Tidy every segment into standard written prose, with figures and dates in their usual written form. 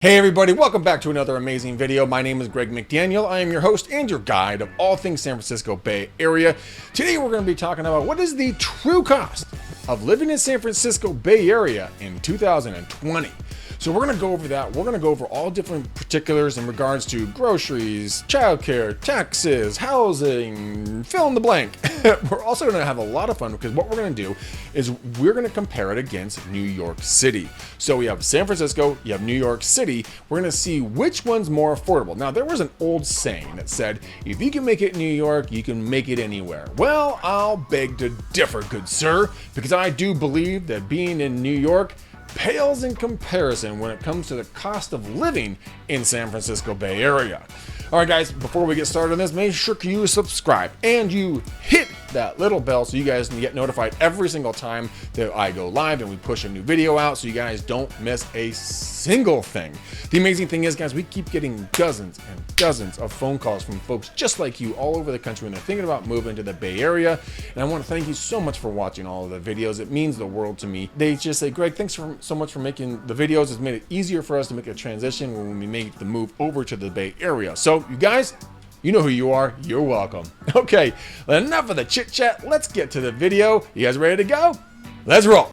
Hey everybody, welcome back to another amazing video. My name is Greg McDaniel. I am your host and your guide of all things San Francisco Bay Area. Today we're going to be talking about what is the true cost of living in San Francisco Bay Area in 2020. So we're going to go over that. We're going to go over all different particulars in regards to groceries, childcare, taxes, housing, fill in the blank. We're also going to have a lot of fun because what we're going to do is we're going to compare it against New York City. So we have San Francisco, you have New York City. We're going to see which one's more affordable. Now, there was an old saying that said, if you can make it in New York, you can make it anywhere. Well, I'll beg to differ, good sir, because I do believe that being in New York pales in comparison when it comes to the cost of living in San Francisco Bay Area. All right, guys, before we get started on this, make sure you subscribe and you hit that little bell so you guys can get notified every single time that I go live and we push a new video out so you guys don't miss a single thing. The amazing thing is, guys, we keep getting dozens and dozens of phone calls from folks just like you all over the country when they're thinking about moving to the Bay Area. And I want to thank you so much for watching all of the videos. It means the world to me. They just say, Greg, thanks so much for making the videos. It's made it easier for us to make a transition when we make the move over to the Bay Area. So you guys, you know who you are. You're welcome. Okay, enough of the chit chat. Let's get to the video. You guys ready to go? Let's roll.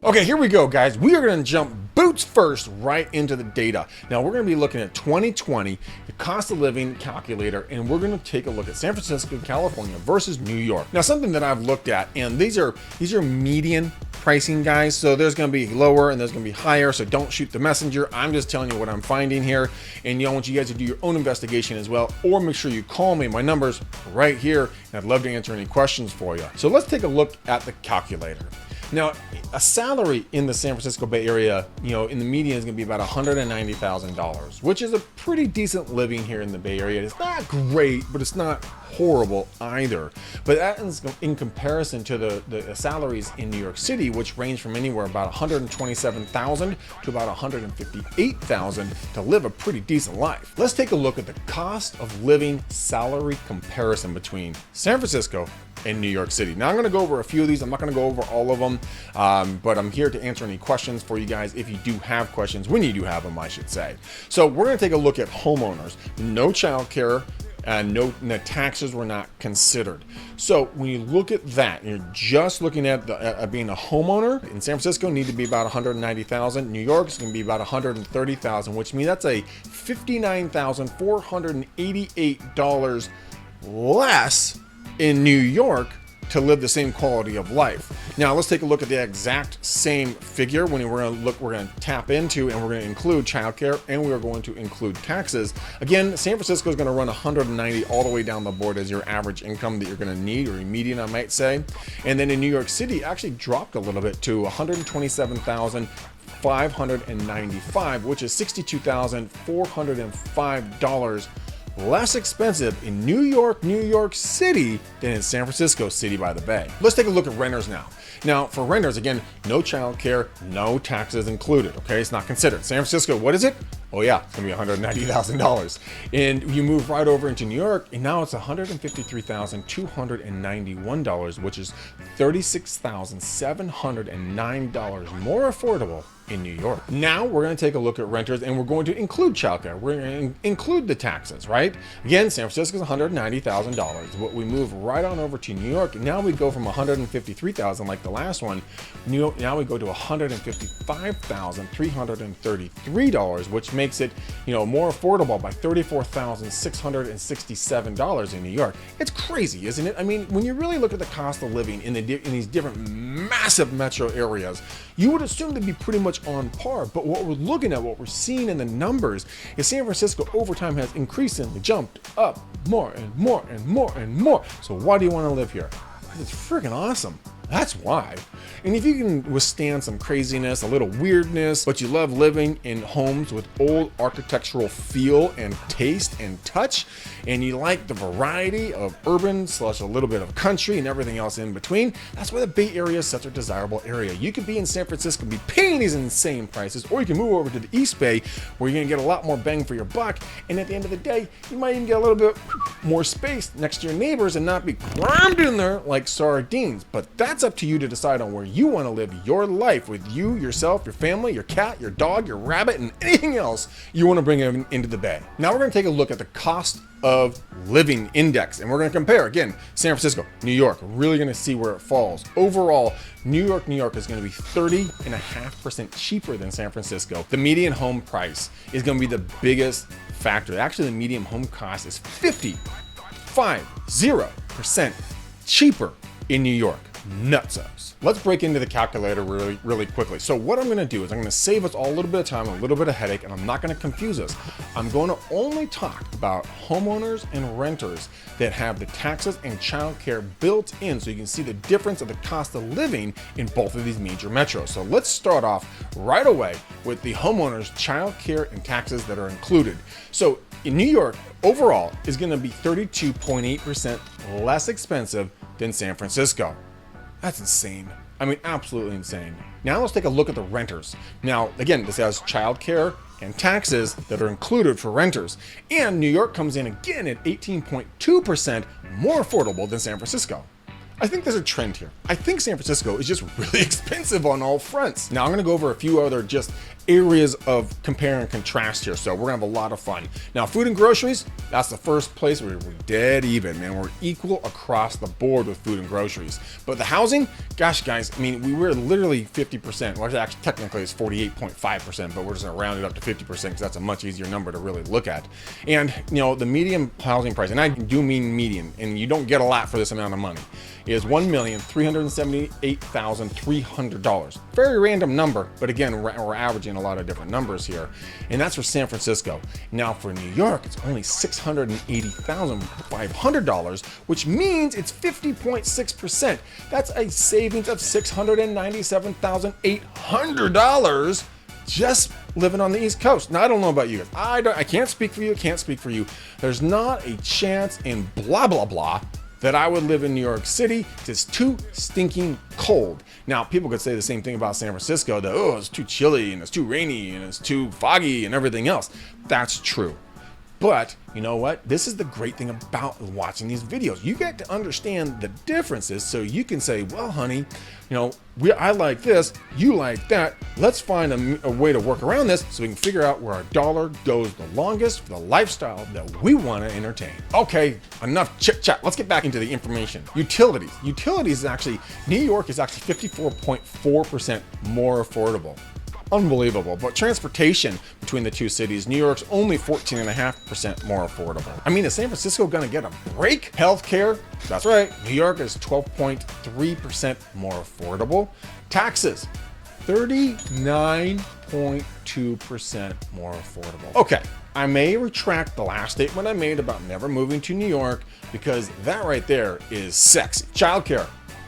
Okay, here we go, guys. We are going to jump boots first right into the data. Now, we're going to be looking at 2020, the cost of living calculator, and we're going to take a look at San Francisco, California versus New York. Now, something that I've looked at, and these are median pricing, guys. So there's going to be lower and there's going to be higher. So don't shoot the messenger. I'm just telling you what I'm finding here. And I want you guys to do your own investigation as well, or make sure you call me. My number's right here, and I'd love to answer any questions for you. So let's take a look at the calculator. Now, a salary in the San Francisco Bay Area, in the median is going to be about $190,000, which is a pretty decent living here in the Bay Area. It's not great, but it's not horrible either. But that is in comparison to the salaries in New York City, which range from anywhere about $127,000 to about $158,000 to live a pretty decent life. Let's take a look at the cost of living salary comparison between San Francisco in New York City. Now I'm going to go over a few of these. I'm not going to go over all of them, but I'm here to answer any questions for you guys if you do have questions, when you do have them, I should say. So we're going to take a look at homeowners. No childcare and no taxes were not considered. So when you look at that, you're just looking at being a homeowner. In San Francisco, need to be about $190,000. New York is going to be about $130,000, which means that's a $59,488 less in New York to live the same quality of life. Now let's take a look at the exact same figure when we're going to tap into, and we're going to include childcare, and we're going to include taxes. Again, San Francisco is going to run 190 all the way down the board as your average income that you're going to need, or your median, I might say. And then in New York City, it actually dropped a little bit to $127,595, which is $62,405 less expensive in New York City than in San Francisco City by the Bay. Let's take a look at renters now. Now, for renters, again, no childcare, no taxes included, okay? It's not considered. San Francisco, what is it? Oh yeah, it's gonna be $190,000. And you move right over into New York, and now it's $153,291, which is $36,709 more affordable in New York. Now we're going to take a look at renters, and we're going to include childcare. We're going to include the taxes, right? Again, San Francisco is $190,000. But we move right on over to New York, and now we go from $153,000 like the last one. Now we go to $155,333, which makes it, more affordable by $34,667 in New York. It's crazy, isn't it? I mean, when you really look at the cost of living in these different massive metro areas, you would assume they'd be pretty much on par. But what we're looking at, what we're seeing in the numbers, is San Francisco over time has increasingly jumped up more and more and more and more. So why do you want to live here? It's freaking awesome. That's why. And if you can withstand some craziness, a little weirdness, but you love living in homes with old architectural feel and taste and touch, and you like the variety of urban / a little bit of country and everything else in between, that's why the Bay Area is such a desirable area. You could be in San Francisco, be paying these insane prices, or you can move over to the East Bay where you're gonna get a lot more bang for your buck, and at the end of the day, you might even get a little bit more space next to your neighbors and not be crammed in there like sardines. But that's up to you to decide on where you want to live your life with you, yourself, your family, your cat, your dog, your rabbit, and anything else you want to bring into the Bay. Now we're going to take a look at the cost of living index, and we're going to compare again San Francisco, New York. We're really going to see where it falls. Overall, New York is going to be 30.5% cheaper than San Francisco. The median home price is going to be the biggest factor. Actually, the median home cost is 50% cheaper in New York. Nutsos. Let's break into the calculator really quickly. So what I'm going to do is I'm going to save us all a little bit of time, a little bit of headache, and I'm not going to confuse us. I'm going to only talk about homeowners and renters that have the taxes and childcare built in, so you can see the difference of the cost of living in both of these major metros. So let's start off right away with the homeowners, childcare, and taxes that are included. So in New York, overall is going to be 32.8% less expensive than San Francisco. That's insane. I mean, absolutely insane. Now let's take a look at the renters. Now, again, this has childcare and taxes that are included for renters. And New York comes in again at 18.2% more affordable than San Francisco. I think there's a trend here. I think San Francisco is just really expensive on all fronts. Now I'm gonna go over a few other just areas of compare and contrast here, so we're gonna have a lot of fun. Now, food and groceries, that's the first place where we're dead even, man. We're equal across the board with food and groceries. But the housing, gosh guys, I mean, we were literally 50%. Well, actually technically it's 48.5%, but we're just gonna round it up to 50% because that's a much easier number to really look at. And you know, the median housing price, and I do mean median, and you don't get a lot for this amount of money, is $1,378,300. Very random number, but again, we're averaging a lot of different numbers here. And that's for San Francisco. Now for New York, it's only $680,500, which means it's 50.6%. That's a savings of $697,800 just living on the East Coast. Now, I don't know about you guys. I can't speak for you. There's not a chance in blah, blah, blah that I would live in New York City. It's too stinking cold. Now, people could say the same thing about San Francisco, that, oh, it's too chilly and it's too rainy and it's too foggy and everything else. That's true. But you know what? This is the great thing about watching these videos. You get to understand the differences, so you can say, well, honey, you know, I like this, you like that. Let's find a way to work around this so we can figure out where our dollar goes the longest for the lifestyle that we want to entertain. Okay, enough chit chat. Let's get back into the information. Utilities. New York is actually 54.4% more affordable. Unbelievable. But transportation between the two cities, New York's only 14.5% more affordable. I mean, is San Francisco gonna get a break? Healthcare, that's right, New York is 12.3% more affordable. Taxes, 39.2% more affordable. Okay, I may retract the last statement I made about never moving to New York, because that right there is sexy. Childcare,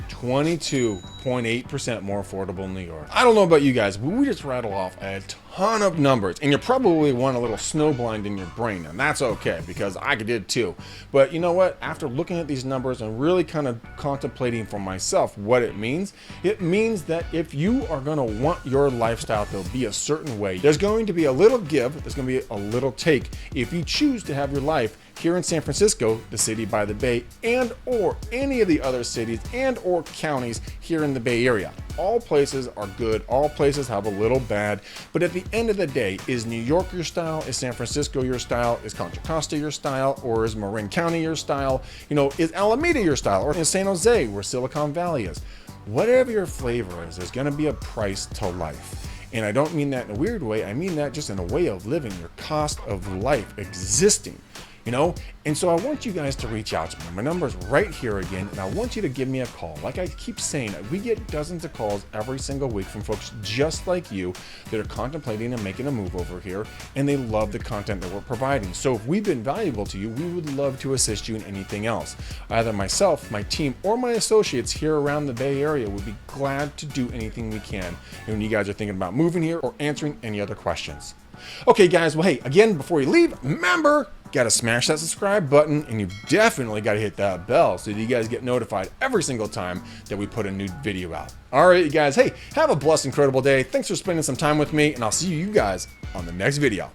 22.8% more affordable in New York. I don't know about you guys, but we just rattle off a ton of numbers, and you probably want a little snowblind in your brain, and that's okay, because I did too. But you know what? After looking at these numbers and really kind of contemplating for myself what it means that if you are going to want your lifestyle to be a certain way, there's going to be a little give, there's going to be a little take if you choose to have your life here in San Francisco, the city by the Bay, and or any of the other cities and or counties here in the Bay Area. All places are good, all places have a little bad, but at the end of the day, is New York your style? Is San Francisco your style? Is Contra Costa your style? Or is Marin County your style? You know, is Alameda your style? Or is San Jose, where Silicon Valley is? Whatever your flavor is, there's gonna be a price to life. And I don't mean that in a weird way, I mean that just in a way of living, your cost of life existing. you know? And so I want you guys to reach out to me. My number is right here again, and I want you to give me a call. Like I keep saying, we get dozens of calls every single week from folks just like you that are contemplating and making a move over here, and they love the content that we're providing. So if we've been valuable to you, we would love to assist you in anything else. Either myself, my team, or my associates here around the Bay Area would be glad to do anything we can when you guys are thinking about moving here or answering any other questions. Okay, guys, well, hey, again, before you leave, remember, got to smash that subscribe button, and you definitely got to hit that bell so that you guys get notified every single time that we put a new video out. All right, you guys, hey, have a blessed, incredible day. Thanks for spending some time with me, and I'll see you guys on the next video.